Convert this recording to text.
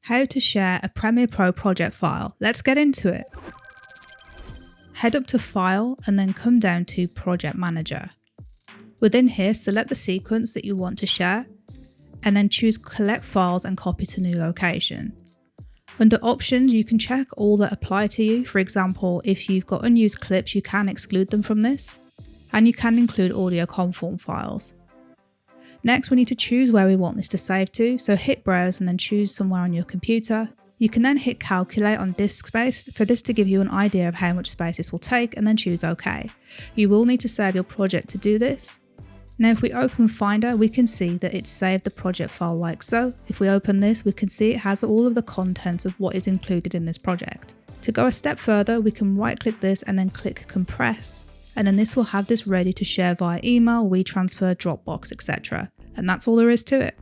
How to share a Premiere Pro project file. Let's get into it. Head up to File and then come down to Project Manager. Within here, select the sequence that you want to share and then choose Collect Files and Copy to New Location. Under Options, you can check all that apply to you. For example, if you've got unused clips, you can exclude them from this, and you can include audio conform files. Next, we need to choose where we want this to save to, so hit Browse and then choose somewhere on your computer. You can then hit Calculate on disk space for this to give you an idea of how much space this will take, and then choose OK. You will need to save your project to do this. Now if we open Finder, we can see that it's saved the project file like so. If we open this, we can see it has all of the contents of what is included in this project. To go a step further, we can right click this and then click Compress, and then this will have this ready to share via email, WeTransfer, Dropbox, etc. And that's all there is to it.